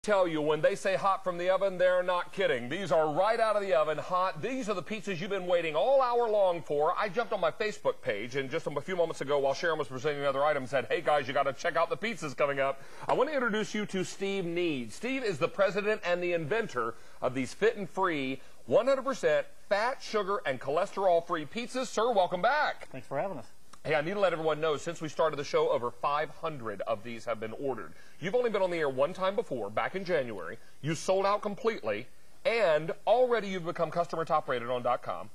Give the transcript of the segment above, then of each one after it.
Tell you, when they say hot from the oven, they're not kidding. These are right out of the oven, hot. These are the pizzas you've been waiting all hour long for. I jumped on my Facebook page, and just a few moments ago, while Sharon was presenting other items, said, hey guys, you got to check out the pizzas coming up. I want to introduce you to Steve Need. Steve is the president and the inventor of these fit and free 100% fat, sugar, and cholesterol-free pizzas. Sir, welcome back. Thanks for having us. Hey, I need to let everyone know, since we started the show, over 500 of these have been ordered. You've only been on the air one time before, back in January. You sold out completely, and already you've become customer top rated on .com,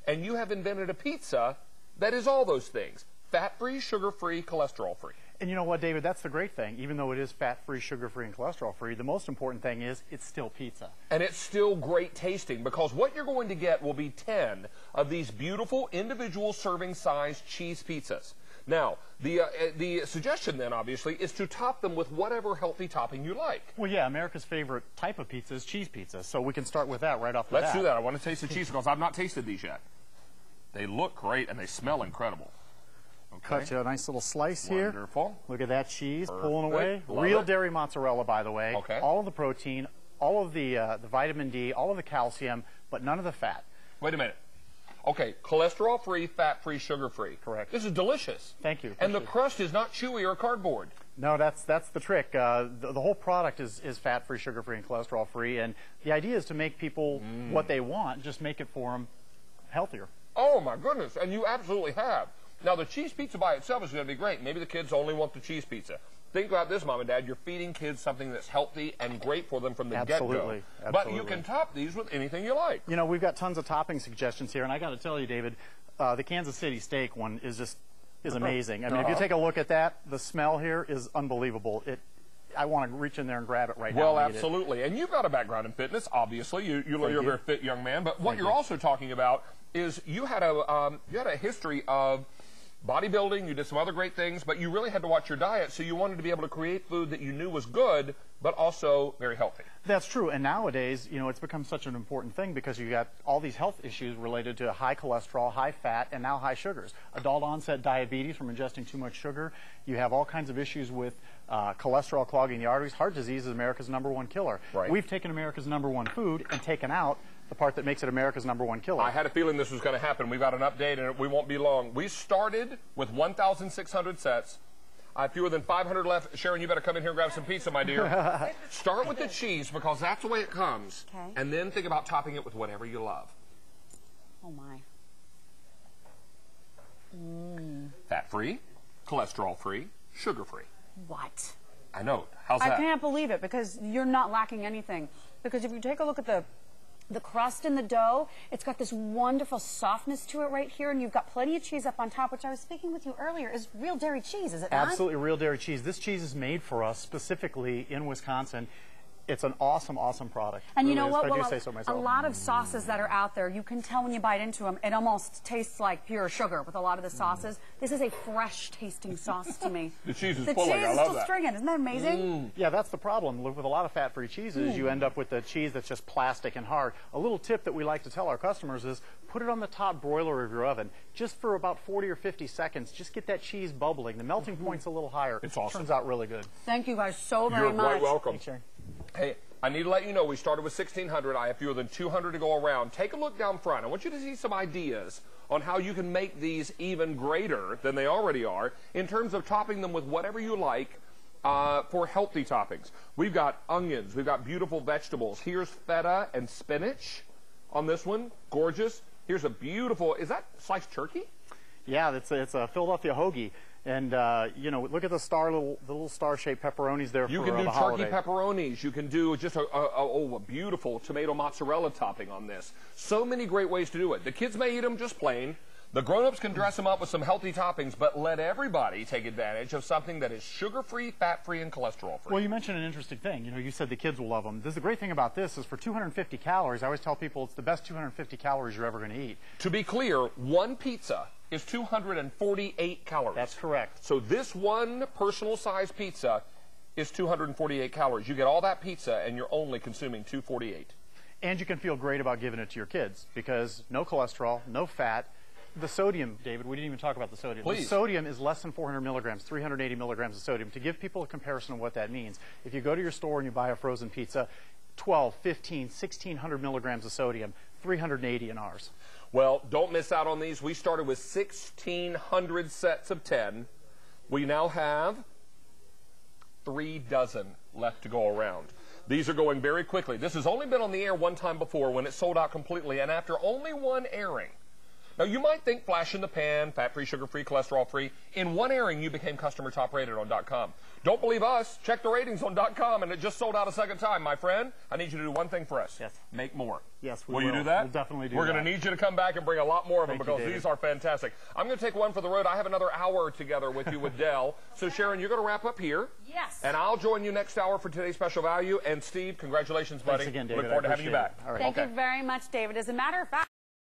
and you have invented a pizza that is all those things: fat-free, sugar-free, cholesterol-free. And you know what, David, that's the great thing. Even though it is fat-free, sugar-free, and cholesterol-free, the most important thing is it's still pizza. And it's still great tasting, because what you're going to get will be 10 of these beautiful individual serving size cheese pizzas. Now, the suggestion then, obviously, is to top them with whatever healthy topping you like. Well, yeah, America's favorite type of pizza is cheese pizza, so we can start with that right off the bat. Let's do that. I want to taste the cheese, because I've not tasted these yet. They look great, and they smell incredible. Okay. Cut you a nice little slice here. Wonderful. Look at that cheese. Perfect. Pulling away. Love Real it. dairy mozzarella, by the way. Okay. All of the protein, all of the vitamin D, all of the calcium, but none of the fat. Wait a minute. Okay, cholesterol-free, fat-free, sugar-free. Correct. This is delicious. Thank you. And the crust is not chewy or cardboard. No, that's the trick. The whole product is fat-free, sugar-free, and cholesterol-free, and the idea is to make people what they want, just make it for them healthier. Oh, my goodness, and you absolutely have. Now, the cheese pizza by itself is going to be great. Maybe the kids only want the cheese pizza. Think about this, Mom and Dad. You're feeding kids something that's healthy and great for them from the get-go. Absolutely. But you can top these with anything you like. You know, we've got tons of topping suggestions here, and I got to tell you, David, the Kansas City steak one is amazing. I mean, if you take a look at that, the smell here is unbelievable. I want to reach in there and grab it right now. Well, absolutely. And you've got a background in fitness, obviously. You're a very fit young man. But what you're also talking about is you had a history of bodybuilding. You did some other great things, but you really had to watch your diet, so you wanted to be able to create food that you knew was good, but also very healthy. That's true. And nowadays, you know, it's become such an important thing because you got all these health issues related to high cholesterol, high fat, and now high sugars. Adult onset diabetes from ingesting too much sugar. You have all kinds of issues with cholesterol clogging the arteries. Heart disease is America's #1 killer. Right. We've taken America's #1 food and taken out the part that makes it America's #1 killer. I had a feeling this was going to happen. We've got an update, and we won't be long. We started with 1,600 sets. I have fewer than 500 left. Sharon, you better come in here and grab some pizza, my dear. Start with the cheese, because that's the way it comes. Okay. And then think about topping it with whatever you love. Oh, my. Fat-free, cholesterol-free, sugar-free. What? I know. How's that? I can't believe it, because you're not lacking anything. Because if you take a look at the crust in the dough, it's got this wonderful softness to it right here, and you've got plenty of cheese up on top, which I was speaking with you earlier is real dairy cheese, is it not? Absolutely real dairy cheese. This cheese is made for us specifically in Wisconsin. It's an awesome, awesome product. And you know really what? I do Well, say so myself. a lot of sauces that are out there, you can tell when you bite into them, it almost tastes like pure sugar with a lot of the sauces. This is a fresh-tasting sauce to me. The cheese is the pulling. cheese I is love still that. stringing. Isn't that amazing? Yeah, that's the problem. With a lot of fat-free cheeses, you end up with the cheese that's just plastic and hard. A little tip that we like to tell our customers is put it on the top broiler of your oven just for about 40 or 50 seconds. Just get that cheese bubbling. The melting point's a little higher. It's awesome. Turns out really good. Thank you guys so very You're much. quite welcome. Thanks, Sharon. Hey, I need to let you know we started with 1,600. I have fewer than 200 to go around. Take a look down front. I want you to see some ideas on how you can make these even greater than they already are in terms of topping them with whatever you like for healthy toppings. We've got onions. We've got beautiful vegetables. Here's feta and spinach on this one. Gorgeous. Here's a beautiful, is that sliced turkey? Yeah, it's a Philadelphia hoagie. And, you know, look at the little star-shaped pepperonis there for the holiday. You can do turkey pepperonis. You can do just a beautiful tomato mozzarella topping on this. So many great ways to do it. The kids may eat them just plain. The grown-ups can dress them up with some healthy toppings, but let everybody take advantage of something that is sugar-free, fat-free, and cholesterol-free. Well, you mentioned an interesting thing. You know, you said the kids will love them. The great thing about this is for 250 calories, I always tell people it's the best 250 calories you're ever going to eat. To be clear, one pizza is 248 calories. That's correct. So this one personal-sized pizza is 248 calories. You get all that pizza, and you're only consuming 248. And you can feel great about giving it to your kids because no cholesterol, no fat, The sodium, David, we didn't even talk about the sodium. Please. The sodium is less than 400 milligrams, 380 milligrams of sodium. To give people a comparison of what that means, if you go to your store and you buy a frozen pizza, 12, 15, 1,600 milligrams of sodium, 380 in ours. Well, don't miss out on these. We started with 1,600 sets of 10. We now have 3 dozen left to go around. These are going very quickly. This has only been on the air one time before when it sold out completely, and after only one airing. Now, you might think flash in the pan, fat-free, sugar-free, cholesterol-free. In one airing, you became customer top-rated on .com. Don't believe us? Check the ratings on .com, and it just sold out a second time. My friend, I need you to do one thing for us. Yes. Make more. Yes, we will. You do that? We'll definitely do We're that. going to need you to come back and bring a lot more of them Thank you, because David. these are fantastic. I'm going to take one for the road. I have another hour together with you with Dell. So, Sharon, you're going to wrap up here. Yes. And I'll join you next hour for today's special value. And, Steve, congratulations, buddy. Thanks again, David. Look forward to I having you appreciate back. it. All right. Thank you very much, David. As a matter of fact,